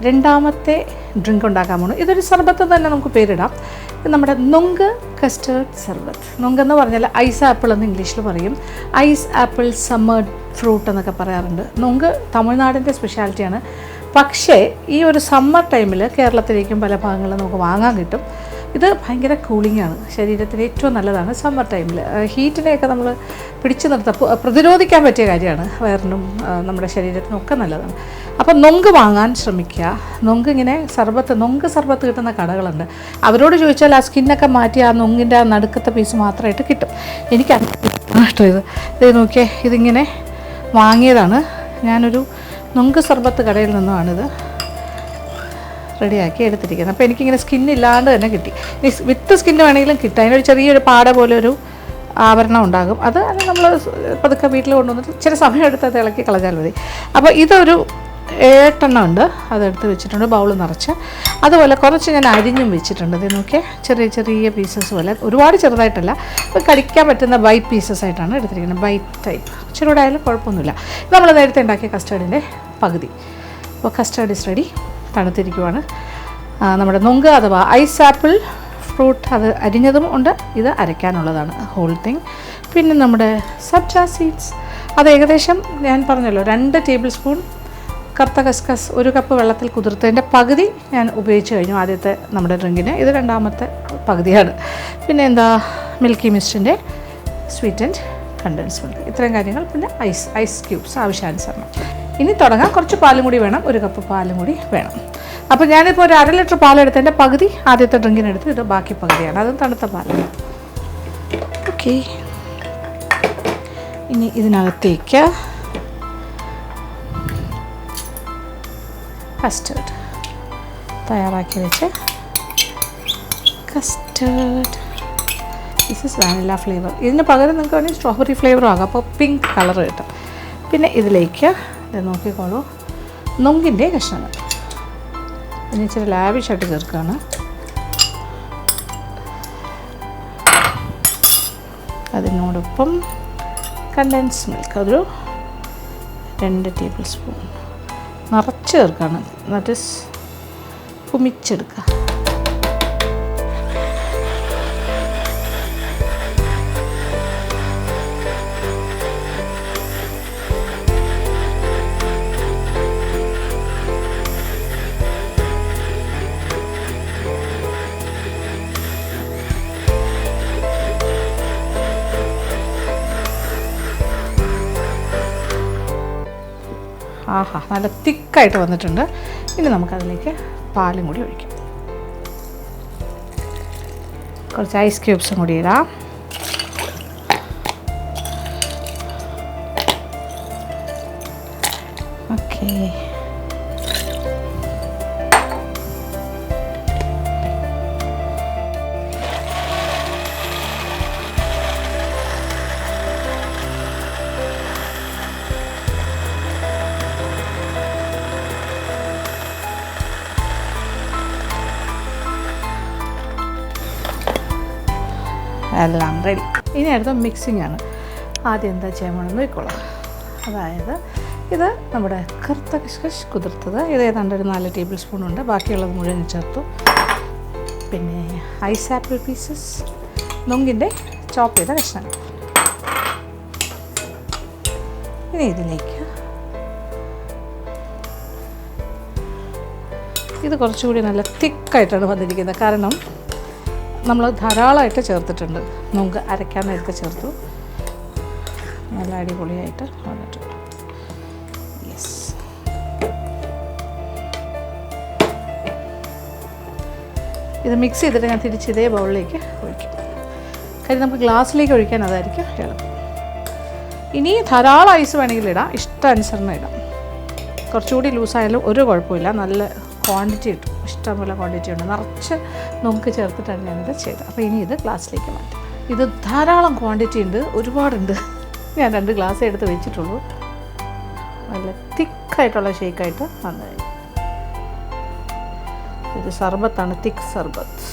രണ്ടാമത്തെ ഡ്രിങ്ക് ഉണ്ടാക്കാൻ പോകുന്നു. ഇതൊരു സർബത്ത് തന്നെ നമുക്ക് പേരിടാം. ഇത് നമ്മുടെ നൊങ്ക് കസ്റ്റേർഡ് സർബത്ത്. നൊങ്കെന്ന് പറഞ്ഞാൽ ഐസ് ആപ്പിൾ എന്ന് ഇംഗ്ലീഷിൽ പറയും. ഐസ് ആപ്പിൾ സമ്മർ ഫ്രൂട്ട് എന്നൊക്കെ പറയാറുണ്ട്. നൊങ്ക് തമിഴ്നാടിൻ്റെ സ്പെഷ്യാലിറ്റിയാണ്. പക്ഷേ ഈ ഒരു സമ്മർ ടൈമിൽ കേരളത്തിലേക്കും പല ഭാഗങ്ങളിലും നമുക്ക് വാങ്ങാൻ കിട്ടും. ഇത് ഭയങ്കര കൂളിംഗാണ്, ശരീരത്തിന് ഏറ്റവും നല്ലതാണ്. സമ്മർ ടൈമിൽ ഹീറ്റിനെയൊക്കെ നമ്മൾ പിടിച്ചു നിർത്താൻ പ്രതിരോധിക്കാൻ പറ്റിയ കാര്യമാണ്. വയറിനും നമ്മുടെ ശരീരത്തിനും ഒക്കെ നല്ലതാണ്. അപ്പം നൊങ്ക് വാങ്ങാൻ ശ്രമിക്കുക. നൊങ്ക് ഇങ്ങനെ നൊങ്ക് സർബത്ത് കിട്ടുന്ന കടകളുണ്ട്. അവരോട് ചോദിച്ചാൽ ആ സ്കിന്നൊക്കെ മാറ്റി ആ നൊങ്കിൻ്റെ ആ നടുക്കത്തെ പീസ് മാത്രമായിട്ട് കിട്ടും. എനിക്കറിയാം ഇത് നോക്കിയേ, ഇതിങ്ങനെ വാങ്ങിയതാണ്. ഞാനൊരു നൊങ്ക് സർബത്ത് കടയിൽ നിന്നുമാണിത് റെഡിയാക്കി എടുത്തിരിക്കുന്നത്. അപ്പോൾ എനിക്കിങ്ങനെ സ്കിന്നില്ലാണ്ട് തന്നെ കിട്ടി. വിത്ത് സ്കിന്ന് വേണമെങ്കിലും കിട്ടും. അതിനൊരു ചെറിയൊരു പാട പോലെ ഒരു ആവരണം ഉണ്ടാകും. അത് നമ്മൾ പതുക്കെ വീട്ടിൽ കൊണ്ടുവന്നിട്ട് ചില സമയം എടുത്ത് അത് ഇളക്കി കളഞ്ഞാൽ മതി. അപ്പോൾ ഇതൊരു 8 എണ്ണം ഉണ്ട്, അതെടുത്ത് വെച്ചിട്ടുണ്ട് ബൗൾ നിറച്ച്. അതുപോലെ കുറച്ച് ഞാൻ അരിഞ്ഞും വെച്ചിട്ടുണ്ട്. ഇത് നോക്കിയാൽ ചെറിയ ചെറിയ പീസസ് പോലെ, ഒരുപാട് ചെറുതായിട്ടല്ല, കടിക്കാൻ പറ്റുന്ന ബൈറ്റ് പീസസ് ആയിട്ടാണ് എടുത്തിരിക്കുന്നത്. ബൈറ്റ് ടൈപ്പ് ചെറുകൂടെ ആയാലും കുഴപ്പമൊന്നുമില്ല. നമ്മൾ നേരത്തെ ഉണ്ടാക്കിയ കസ്റ്റേർഡിൻ്റെ പകുതി. അപ്പോൾ കസ്റ്റേർഡ് ഇസ് റെഡി. തണുത്തിരിക്കുവാണ്. നമ്മുടെ നൊങ്ക് അഥവാ ഐസ് ആപ്പിൾ ഫ്രൂട്ട് അത് അരിഞ്ഞതും ഉണ്ട്, ഇത് അരയ്ക്കാനുള്ളതാണ് ഹോൾ തിങ്. പിന്നെ നമ്മുടെ സബ്ജ സീഡ്സ്, അത് ഏകദേശം ഞാൻ പറഞ്ഞല്ലോ 2 ടേബിൾ സ്പൂൺ കറുത്ത കസ്കസ് 1 കപ്പ് വെള്ളത്തിൽ കുതിർത്തതിൻ്റെ പകുതി ഞാൻ ഉപയോഗിച്ച് കഴിഞ്ഞു ആദ്യത്തെ നമ്മുടെ ഡ്രിങ്കിന്. ഇത് രണ്ടാമത്തെ പകുതിയാണ്. പിന്നെ മിൽക്കി മിസ്റ്റിൻ്റെ സ്വീറ്റൻഡ് കണ്ടൻസ് മിൽക്ക്, ഇത്രയും കാര്യങ്ങൾ. പിന്നെ ഐസ് ക്യൂബ്സ് ആവശ്യാനുസരണം. ഇനി തുടങ്ങാം. കുറച്ച് പാലും കൂടി വേണം, 1 കപ്പ് പാലും കൂടി വേണം. അപ്പോൾ ഞാനിപ്പോൾ ഒരു 1/2 ലിറ്റർ പാലെടുത്തതിൻ്റെ പകുതി ആദ്യത്തെ ഡ്രിങ്കിനെടുത്ത്, ഇത് ബാക്കി പകുതിയാണ്, അതും തണുത്ത പാലാണ്. ഓക്കെ, ഇനി ഇതിനകത്തേക്ക് കസ്റ്റേർഡ് തയ്യാറാക്കി വെച്ച് custard, this is vanilla flavour. ഇതിന് പകരം നിങ്ങൾക്ക് വേണമെങ്കിൽ സ്ട്രോബെറി ഫ്ലേവറും ആകാം, അപ്പോൾ പിങ്ക് കളർ കിട്ടും. പിന്നെ ഇതിലേക്ക് ഇത് നോക്കിക്കോളൂ, നൊങ്കിൻ്റെ കഷ്ണങ്ങൾ ഇനി ഇച്ചിരി ലാവിഷായിട്ട് ചേർക്കുകയാണ്. അതിനോടൊപ്പം കണ്ടൻസ് മിൽക്ക് ഒരു 2 ടേബിൾ സ്പൂൺ നിറച്ച് ചേർക്കുകയാണ്. എന്നിട്ട് കുമിച്ചെടുക്കുക. ആഹാ, നല്ല തിക്കായിട്ട് വന്നിട്ടുണ്ട്. ഇനി നമുക്കതിലേക്ക് പാലും കൂടി ഒഴിക്കാം. കുറച്ച് ഐസ് ക്യൂബ്സും കൂടി ഇടാം. ഓക്കെ, എല്ലാം റെഡി. ഇനി അടുത്ത മിക്സിംഗ് ആണ്. ആദ്യം എന്താ ചെയ്യാമെന്ന് നോക്കിക്കോളാം. അതായത് ഇത് നമ്മുടെ കറുത്ത കസ്കസ് കുതിർത്തത്, ഇത് ഏതാണ്ട് ഒരു 4 ടേബിൾ സ്പൂൺ ഉണ്ട്. ബാക്കിയുള്ളത് മുഴുവൻ ചേർത്തു. പിന്നെ ഐസ് ആപ്പിൾ പീസസ്, നൊങ്കിൻ്റെ ചോപ്പ് ചെയ്ത കഷ്ണങ്ങൾ. ഇനി ഇതിലേക്ക് ഇത് കുറച്ചുകൂടി നല്ല തിക്കായിട്ടാണ് വന്നിരിക്കുന്നത്. കാരണം നമ്മൾ ധാരാളമായിട്ട് ചേർത്തിട്ടുണ്ട്. നൊങ്ക് അരയ്ക്കാൻ നേരത്തെ ചേർത്തു. നല്ല അടിപൊളിയായിട്ട് വന്നിട്ടുണ്ട്. യെസ്, ഇത് മിക്സ് ചെയ്തിട്ട് ഞാൻ തിരിച്ച് ഇതേ ബൗളിലേക്ക് ഒഴിക്കും. കാര്യം നമുക്ക് ഗ്ലാസ്സിലേക്ക് ഒഴിക്കാൻ അതായിരിക്കും എളുപ്പം. ഇനി ധാരാളം ഐസ് വേണമെങ്കിൽ ഇടാം, ഇഷ്ടാനുസരണം ഇടാം. കുറച്ചുകൂടി ലൂസായാലും ഒരു കുഴപ്പമില്ല, നല്ല ക്വാണ്ടിറ്റി കിട്ടും. ഇഷ്ടംപോലെ ക്വാണ്ടിറ്റി ഉണ്ട്. നിറച്ച് നമുക്ക് ചേർത്തിട്ടാണ് ഞാനിത് ചെയ്തത്. അപ്പോൾ ഇനി ഇത് ഗ്ലാസ്സിലേക്ക് മാറ്റാം. ഇത് ധാരാളം ക്വാണ്ടിറ്റി ഉണ്ട്, ഒരുപാടുണ്ട്. ഞാൻ 2 ഗ്ലാസ് എടുത്ത് വെച്ചിട്ടുള്ളൂ. നല്ല തിക്കായിട്ടുള്ള ഷേക്കായിട്ട് വന്നു കഴിഞ്ഞു. ഇത് സർബത്താണ്, തിക്ക് സർബത്ത്.